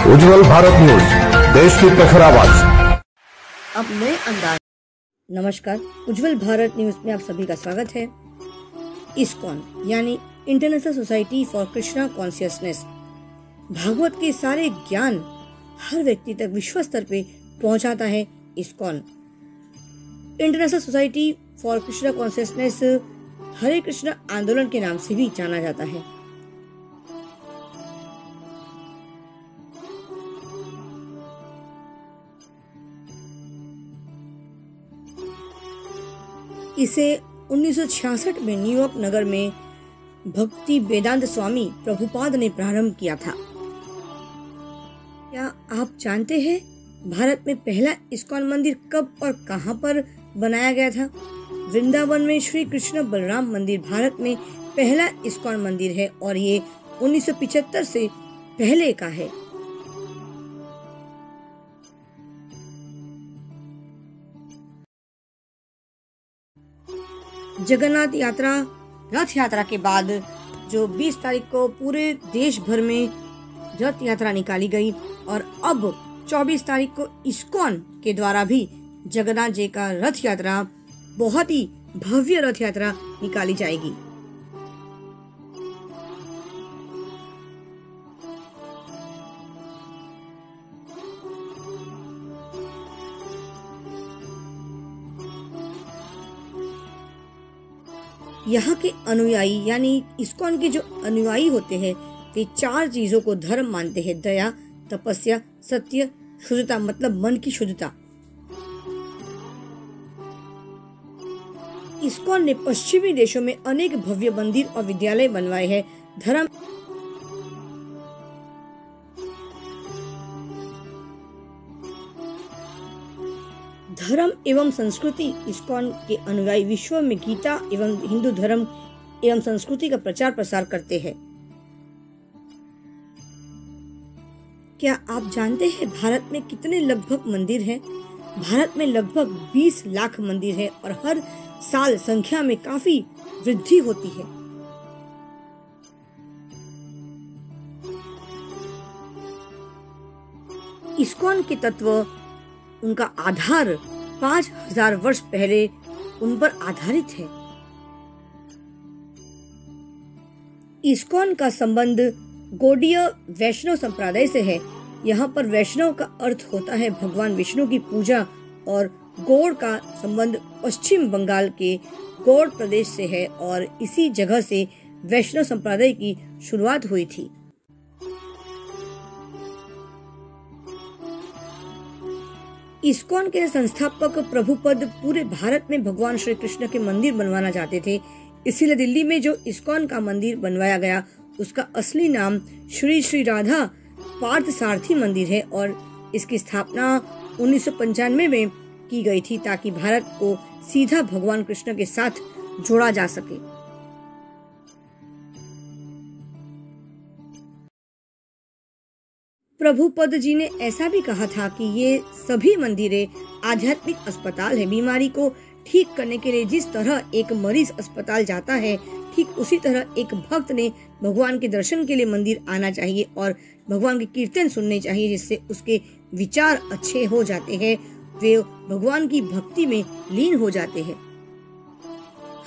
उज्जवल Bharat news, देश की प्रखर आवाज। अब नए अंदाज। नमस्कार, उज्जवल भारत न्यूज में आप सभी का स्वागत है। इस्कॉन यानी international society for Krishna consciousness Bhagavat के सारे ज्ञान हर व्यक्ति तक विश्व स्तर पे पहुंचाता है। ISKCON international society for Krishna consciousness Hare Krishna आंदोलन के नाम से भी जाना जाता है। इसे 1966 में न्यूयॉर्क नगर में भक्ति वेदांत स्वामी प्रभुपाद ने प्रारंभ किया था। क्या आप जानते हैं भारत में पहला इस्कॉन मंदिर कब और कहां पर बनाया गया था? वृंदावन में श्री कृष्ण बलराम मंदिर भारत में पहला इस्कॉन मंदिर है और ये 1975 से पहले का है। जगन्नाथ यात्रा रथ यात्रा के बाद जो 20 तारीख को पूरे देश भर में रथ यात्रा निकाली गई और अब 24 तारीख को इस्कॉन के द्वारा भी जगन्नाथ जी का रथ यात्रा, बहुत ही भव्य रथ यात्रा निकाली जाएगी। यहाँ के अनुयायी यानी इस्कॉन के जो अनुयायी होते हैं वे 4 चीजों को धर्म मानते हैं: दया, तपस्या, सत्य, शुद्धता, मतलब मन की शुद्धता। इस्कॉन ने पश्चिमी देशों में अनेक भव्य मंदिर और विद्यालय बनवाए हैं। धर्म एवं संस्कृति इस्कॉन के अनुयायी विश्व में गीता एवं हिंदू धर्म एवं संस्कृति का प्रचार प्रसार करते हैं। क्या आप जानते हैं भारत में कितने लगभग मंदिर हैं? भारत में लगभग 20 लाख मंदिर है और हर साल संख्या में काफी वृद्धि होती है। इस्कॉन के तत्व, उनका आधार 5000 वर्ष पहले उन पर आधारित है। इस्कॉन का संबंध गौड़ीय वैष्णव संप्रदाय से है। यहाँ पर वैष्णव का अर्थ होता है भगवान विष्णु की पूजा और गौड़ का संबंध पश्चिम बंगाल के गौड़ प्रदेश से है और इसी जगह से वैष्णव संप्रदाय की शुरुआत हुई थी। इस्कॉन के संस्थापक प्रभुपद पूरे भारत में भगवान श्री कृष्ण के मंदिर बनवाना चाहते थे, इसीलिए दिल्ली में जो इस्कॉन का मंदिर बनवाया गया उसका असली नाम श्री श्री राधा पार्थसारथी मंदिर है और इसकी स्थापना 1995 में की गई थी ताकि भारत को सीधा भगवान कृष्ण के साथ जोड़ा जा सके। प्रभुपद जी ने ऐसा भी कहा था कि ये सभी मंदिरें आध्यात्मिक अस्पताल है। बीमारी को ठीक करने के लिए जिस तरह एक मरीज अस्पताल जाता है, ठीक उसी तरह एक भक्त ने भगवान के दर्शन के लिए मंदिर आना चाहिए और भगवान के कीर्तन सुनने चाहिए, जिससे उसके विचार अच्छे हो जाते हैं, वे भगवान की भक्ति में लीन हो जाते हैं।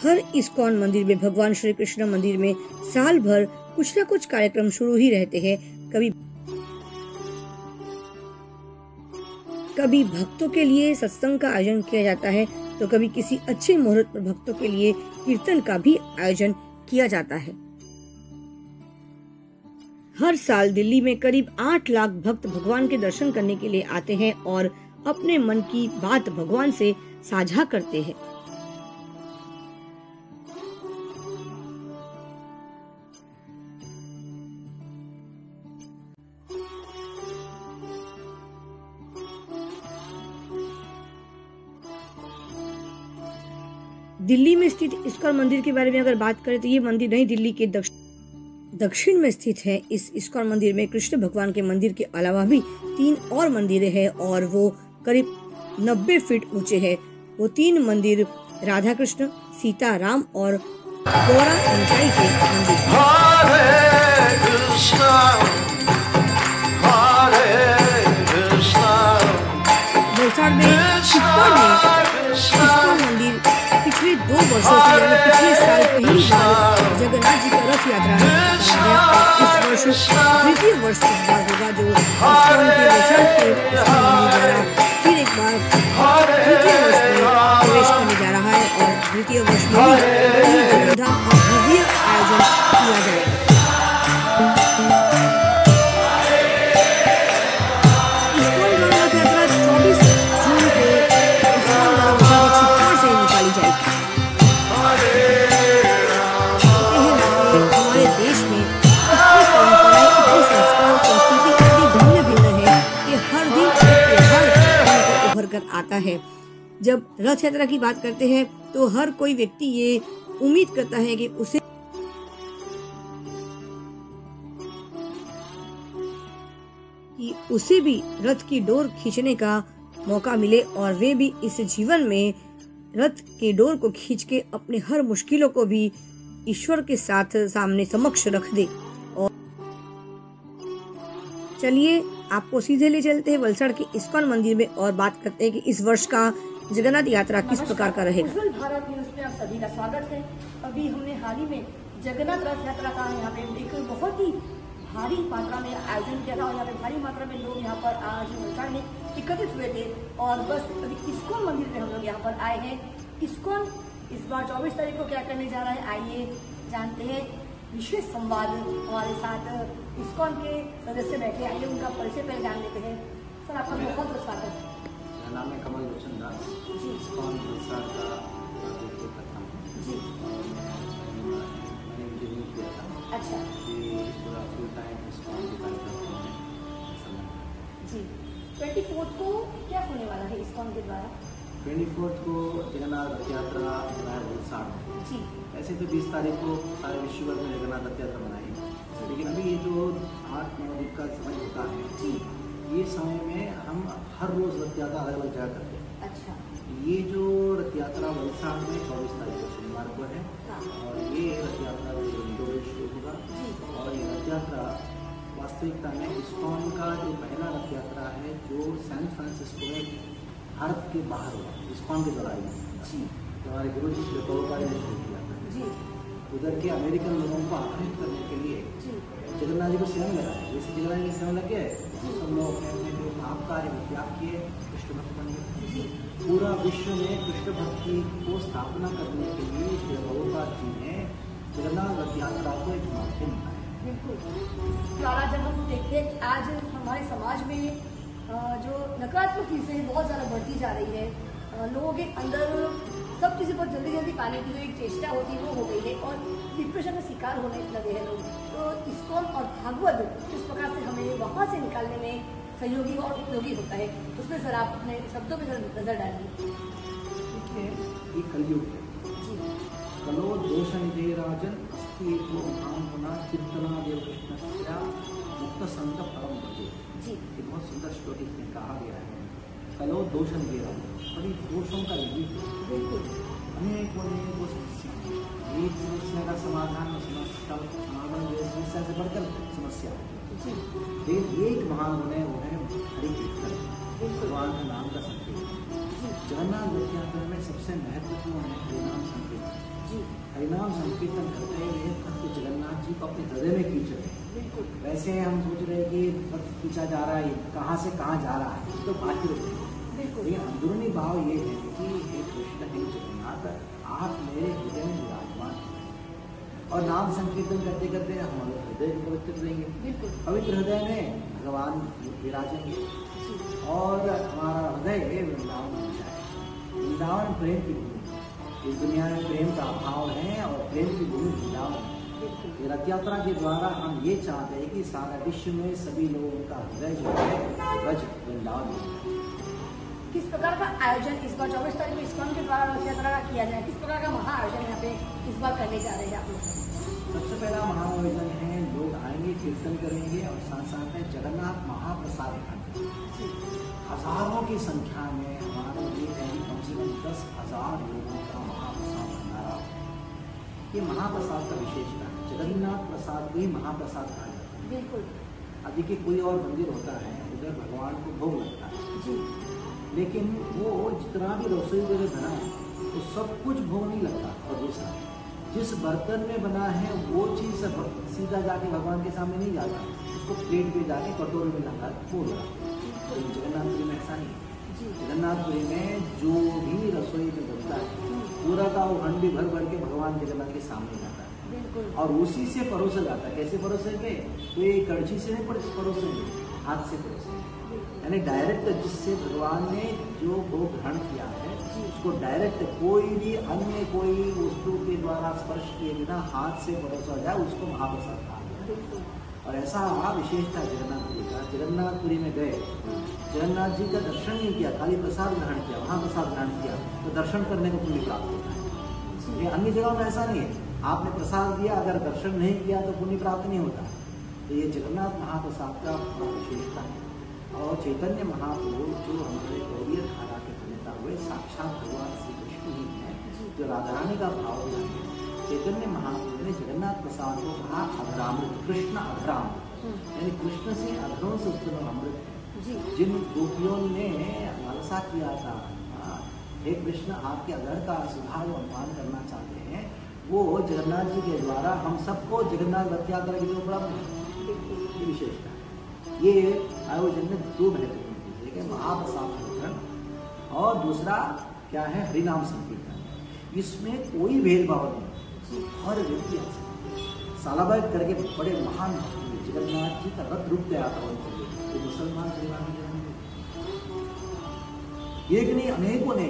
हर इस्कॉन मंदिर में, भगवान श्री कृष्ण मंदिर में साल भर कुछ न कुछ कार्यक्रम शुरू ही रहते हैं। कभी भक्तों के लिए सत्संग का आयोजन किया जाता है तो कभी किसी अच्छे मुहूर्त पर भक्तों के लिए कीर्तन का भी आयोजन किया जाता है। हर साल दिल्ली में करीब 8 लाख भक्त भगवान के दर्शन करने के लिए आते हैं और अपने मन की बात भगवान से साझा करते हैं। दिल्ली में स्थित इस्कॉन मंदिर के बारे में अगर बात करें तो ये मंदिर नई दिल्ली के दक्षिण में स्थित है। इस इस्कॉन मंदिर में कृष्ण भगवान के मंदिर के अलावा भी 3 और मंदिरें हैं और वो करीब 90 फीट ऊंचे हैं। वो 3 मंदिर राधा कृष्ण, सीता राम और गौरा निताई के मंदिर। हरे कृष्ण हरे पिछले साल पहली बार जगन्नाथ जी का रथ यात्रा निकाला गया। इस वर्ष तृतीय वर्ष इस बार होगा जो इस्कॉन के वलसाड के द्वारा फिर एक बार तृतीय वर्ष में प्रवेश करने जा रहा है और तृतीय वर्ष में बड़ी धूमधाम और भव्य आयोजन किया जाएगा। इस्कॉन द्वारा रथ यात्रा 24 जून को इस्कॉन द्वारा छिपरा से निकाली जाएगी। हमारे देश में परंपराएं इतनी संस्कार संस्कृति इतनी भिन्न भिन्न है कि हर दिन एक त्योहार उभर कर आता है। जब रथ यात्रा की बात करते हैं तो हर कोई व्यक्ति ये उम्मीद करता है कि उसे भी रथ की डोर खींचने का मौका मिले और वे भी इस जीवन में रथ के डोर को खींच के अपने हर मुश्किलों को भी ईश्वर के साथ सामने समक्ष रख दे। और चलिए आपको सीधे ले चलते हैं वलसाड के इस्कॉन मंदिर में और बात करते हैं कि इस वर्ष का जगन्नाथ यात्रा किस प्रकार का रहेगा। उज्ज्वल भारत न्यूज में आप सभी का स्वागत है। अभी हमने हाल ही में जगन्नाथ रथ यात्रा का यहाँ पे एक बहुत ही भारी मात्रा में आयोजन किया था और यहाँ पे भारी मात्रा में लोग यहाँ पर आज वलसाड में एकत्रित हुए थे और बस अभी इस्कॉन मंदिर में हम लोग यहाँ पर आए हैं। इस्कॉन इस बार 24 तारीख को क्या करने जा रहा है, आइए जानते हैं। विशेष संवाद हमारे साथ इस्कॉन के सदस्य बैठे, आइए उनका परिचय पहले जान लेते हैं। सर आपका बहुत बहुत स्वागत है। मेरा नाम है कमल लोचन दास, इस्कॉन वलसाड का जी मैंने इंजीनियरिंग किया था। अच्छा पूरा फुल टाइम इस्कॉन के कार्यक्रम में जी 24 को क्या होने वाला है इस्कॉन के द्वारा? 24 को जगन्नाथ रथ यात्रा वलसाड जी। ऐसे तो 20 तारीख को सारे विश्व भर में जगन्नाथ रथ यात्रा मनाई, लेकिन अभी ये जो 8-9 दिन का समय होता है जी, ये समय में हम हर रोज रथ यात्रा अलग अलग जगह करते हैं। अच्छा ये जो रथ यात्रा वलसाड में 24 तारीख को शनिवार को है और ये रथ यात्रा दो बजे शुरू होगा और ये रथ यात्रा वास्तविकता में इस्कॉन का जो पहला रथ यात्रा है जो सैन फ्रांसिस्को में भारत के बाहर हुआ, इस्कॉन के द्वारा जी, हमारे गुरु जी श्री प्रभुपाद ने शुरू किया था जी। उधर के अमेरिकन लोगों को आकर्षित करने के लिए जगन्नाथ जी को सेवन लगा है। जैसे जगन्नाथ जी को सेवन लग गया सब लोग अपने अपने जो काम का है त्याग किए, कृष्ण भक्त बन गए। पूरा विश्व में कृष्ण भक्ति को स्थापना करने के लिए श्री प्रभुपाद जी ने जगन्नाथ रथ यात्रा को एक माध्यम बनाया। बिल्कुल द्वारा जब हम देखते हैं कि आज हमारे समाज में जो नकारात्मक चीजें बहुत ज़्यादा बढ़ती जा रही है, लोगों के अंदर सब चीज़ें बहुत जल्दी जल्दी पाने की जो एक चेष्टा होती है वो हो गई है और डिप्रेशन का शिकार होने लगे हैं लोग। तो इस्कॉन और भागवत किस प्रकार से हमें वहाँ से निकालने में सहयोगी और उपयोगी होता है, उसमें सर आप अपने शब्दों में नजर डालिए। ये कलयुग है, कलो दोषनिधे राजन अस्ति एको महान होना कीर्तना देव कृष्ण मुक्त संत परम भजे जी। ये बहुत सुंदर श्लोक इसमें कहा गया है। कलो दोषन दे राजन, बड़ी दोषों का युग है। बिल्कुल अनेकों समस्या, एक समस्या का समाधान समस्या से बढ़कर समस्या होती है। एक महान गुण है वो है हरि कीर्तन, भगवान के नाम का संकीर्तन। जगन्नाथ रथ यात्रा में सबसे महत्वपूर्ण है हरिनाम संकीर्तन। हरिनाम संकीर्तन करते हुए भक्त जगन्नाथ जी को अपने हृदय में खींच रहे हैं। वैसे हम सोच रहे हैं कि भक्त खींचा जा रहा है, कहाँ से कहाँ जा रहा है, तो बाकी लेकिन अंदरूनी भाव ये है कि हे कृष्ण हे जगन्नाथ, आप मेरे हृदय में विराजमान हैं। और नाम संकीर्तन करते करते हमारे हृदय पवित्र रहेंगे, पवित्र हृदय में भगवान विराजेंगे और हमारा हृदय वृंदावन बन जाए। वृंदावन प्रेम की भूमि, इस दुनिया में प्रेम का अभाव है और प्रेम की भूमि वृंदावन। रथ यात्रा के द्वारा हम ये चाहते हैं कि सारा विश्व में सभी लोगों का हृदय जो है ब्रज वृंदावन। किस प्रकार का आयोजन इस बार 24 तारीख को इस्कॉन के द्वारा रथ यात्रा का किया जाए, किस प्रकार का महा आयोजन यहाँ पे इस बार करने जा रहे हैं आप लोग? सबसे पहला महाआयोजन है, लोग आएंगे कीर्तन करेंगे और साथ साथ में जगन्नाथ महाप्रसाद खाएंगे। हजारों की संख्या में हमारे लिए कम से कम 10,000 लोगों का महाप्रसाद भंडारा। ये महाप्रसाद का विशेषता है, जगन्नाथ प्रसाद को ही महाप्रसाद कहा जाता है। बिल्कुल। अभी के कोई और मंदिर होता है उधर भगवान को भोग लगता है जी, लेकिन वो जितना भी रसोई वगैरह बना तो सब कुछ भोग नहीं लगता। और दूसरा, जिस बर्तन में बना है वो चीज़ सीधा जाके भगवान के सामने नहीं जाता, उसको प्लेट पे जाके कटोरे में लगा भोग लगाता है। तो जगन्नाथपुरी में ऐसा नहीं है। जगन्नाथपुरी में जो भी रसोई में बनता है पूरा का वो हंडी भर भर के भगवान जगन्नाथ के सामने जाता है और उसी से परोसा जाता है। कैसे परोसेंगे? तो ये कड़छी से नहीं परोसेंगे, हाथ से परोसेंगे, यानी डायरेक्ट जिससे भगवान ने जो भोग ग्रहण किया है उसको डायरेक्ट कोई भी अन्य कोई वस्तु के द्वारा स्पर्श किए बिना हाथ से परोसा जाए, उसको महाप्रसाद कहा गया। और ऐसा विशेषता जगन्नाथपुरी का। जगन्नाथपुरी में गए, जगन्नाथ जी का दर्शन नहीं किया, खाली प्रसाद ग्रहण किया, वहाँ प्रसाद ग्रहण किया तो दर्शन करने को पुण्य प्राप्त होता है। ये अन्य जगहों में ऐसा नहीं है, आपने प्रसाद दिया अगर दर्शन नहीं किया तो पुण्य प्राप्त नहीं होता। तो ये जगन्नाथ महाप्रसाद का विशेषता है। और चैतन्य महाप्रभु जो हमारे गौरीय धारा के प्रणेता हुए साक्षात भगवान श्री कृष्ण ही है, जो राधा रानी का भाव है। चैतन्य महाप्रभु ने जगन्नाथ प्रसाद को कहा अधरामृत, कृष्ण अधरामृत, यानी कृष्ण से अधरों से उत्पन्न अमृत है। जिन गोपियों ने लालसा किया था, हे कृष्ण आपके अधर का सुधार व अनुमान करना चाहते हैं, वो जगन्नाथ जी के द्वारा हम सबको जगन्नाथ रथ यात्रा के लिए उपलब्ध है। ये विशेषता है। ये आयोजन में दो महत्वपूर्ण चीजें, एक है महाप्रसाद वितरण और दूसरा क्या है, हरिनाम संकीर्तन। इसमें कोई भेदभाव नहीं, हर व्यक्ति सालाबाद करके बड़े महान जगन्नाथ जी का रथ रूप गया था उनको, तो मुसलमान परिवार में एक नहीं अनेकों ने।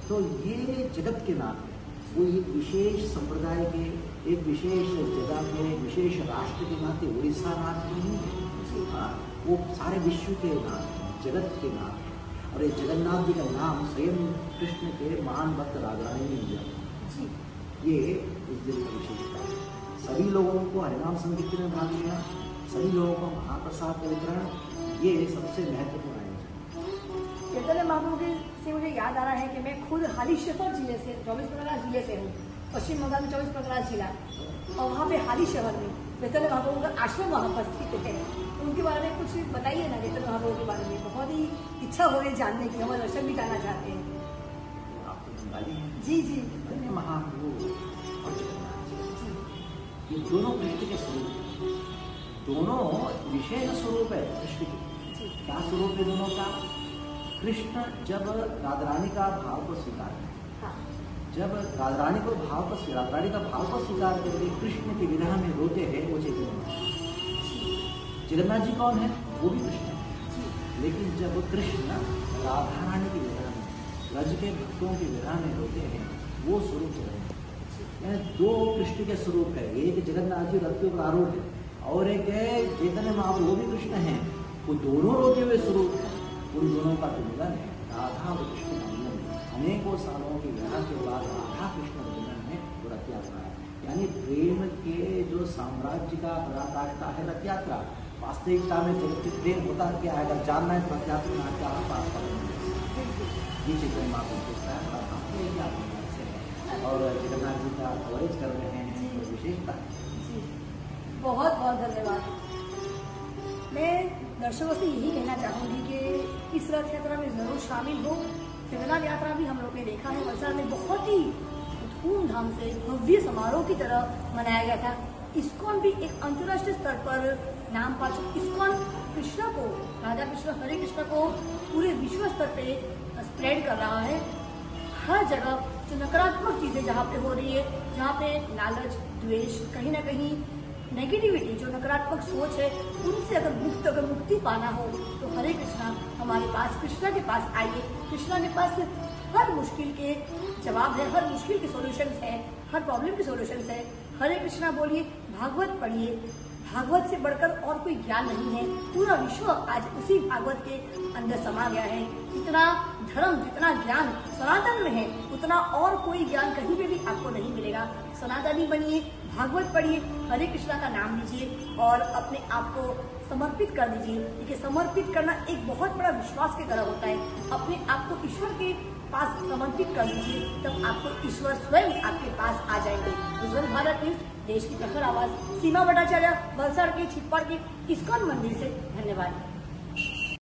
तो ये जगत के नाम है, वो एक विशेष संप्रदाय के, एक विशेष जगह के, विशेष राष्ट्र के नाते उड़ीसा नाम के नहीं है, वो सारे विश्व के नाम है, जगत के नाम है। और ये जगन्नाथ जी का नाम स्वयं कृष्ण के महान भक्त राधा रानी ने दिया। ये इस दिन का विशेषता है। सभी लोगों को हरिनाम संकीर्तन में भाग लिया, सभी लोगों को महाप्रसाद का वितरण, ये सबसे महत्वपूर्ण आयोजन। चैतन्य महाप्रभु से मुझे याद आ रहा है कि मैं खुद हाली शहर जिले से, 24 परगना जिले से हूँ, पश्चिम बंगाल में 24 परगना जिला, और वहाँ पे हाली शहर में चैतन्य महाप्रभु का आश्रम वहाँ पर स्थित है। उनके बारे में कुछ बताइए ना, चैतन्य महाप्रभु के बारे में। बहुत ही इच्छा हो रही जानने की, हम दर्शन भी करना चाहते हैं। जी जी। महाप्रभु और जगन्नाथ जी, ये दोनों कृष्ण के स्वरूप, दोनों विशेष स्वरूप है कृष्ण के। क्या स्वरूप है दोनों का? कृष्ण जब राधा रानी का भाव को स्वीकार करते, जब राधा रानी का भाव को स्वीकार करके कृष्ण के विरह में रोते हैं, वो चैतन्य। जगन्नाथ जी कौन है? वो भी कृष्ण है। लेकिन जब कृष्ण राधा रानी के विरह में, ब्रज के भक्तों के विरह में रोते हैं, वो स्वरूप जगन्नाथ। दो कृष्ण के स्वरूप है, एक जगन्नाथ जी रथ के ऊपर आरूढ़ है और एक है चैतन्य महाप्रभु, वो भी कृष्ण है। वो दोनों रोते हुए स्वरूप है। उन दोनों का जो मिलन है, राधा और कृष्ण का मिलन, अनेकों सालों के विवाह के बाद राधा कृष्ण का मिलन है, वो रथ यात्रा है। यानी प्रेम के जो साम्राज्य का पराकाष्ठा है रथ यात्रा। वास्तविकता में जगत के प्रेम होता क्या है, अगर जानना है तो रथ यात्रा में क्या पास ये चीजें और जगन्नाथ जी का कवरेज कर रहे हैं, तो विशेषता है। बहुत बहुत धन्यवाद। मैं दर्शकों से यही कहना चाहूँगी कि इस रथ यात्रा में जरूर शामिल हो। जगन्नाथ यात्रा भी हम लोग ने देखा है, वलसाड़ में बहुत ही धूमधाम से भव्य समारोह की तरह मनाया गया था। इस्कॉन भी एक अंतर्राष्ट्रीय स्तर पर नाम पा चुका। इस्कॉन कृष्ण को, राधा कृष्ण, हरे कृष्ण को पूरे विश्व स्तर पे स्प्रेड कर रहा है। हर जगह जो नकारात्मक चीजें जहाँ पे हो रही है, जहाँ पे लालच, द्वेष, कहीं ना कहीं नेगेटिविटी, जो नकारात्मक सोच है, उनसे अगर मुक्ति पाना हो तो हरे कृष्णा हमारे पास, कृष्णा के पास आइए। कृष्णा के पास हर मुश्किल के जवाब है, हर मुश्किल के सॉल्यूशंस है, हर प्रॉब्लम के सॉल्यूशंस है। हरे कृष्णा बोलिए, भागवत पढ़िए। भागवत से बढ़कर और कोई ज्ञान नहीं है। पूरा विश्व आज उसी भागवत के अंदर समा गया है। जितना धर्म, जितना ज्ञान सनातन में है, उतना और कोई ज्ञान कहीं पे भी आपको नहीं मिलेगा। सनातनी बनिए, भागवत पढ़िए, हरे कृष्णा का नाम लीजिए और अपने आप को समर्पित कर दीजिए। क्योंकि समर्पित करना एक बहुत बड़ा विश्वास की तरह होता है। अपने आप को ईश्वर के पास समर्पित कर दीजिए, तब आपको ईश्वर स्वयं आपके पास आ जाएंगे। उज्जवल भारत न्यूज, देश की प्रखर आवाज, सीमा भट्टाचार्य, वलसाड़ के छिप्पड़ के इस्कॉन मंदिर से धन्यवाद।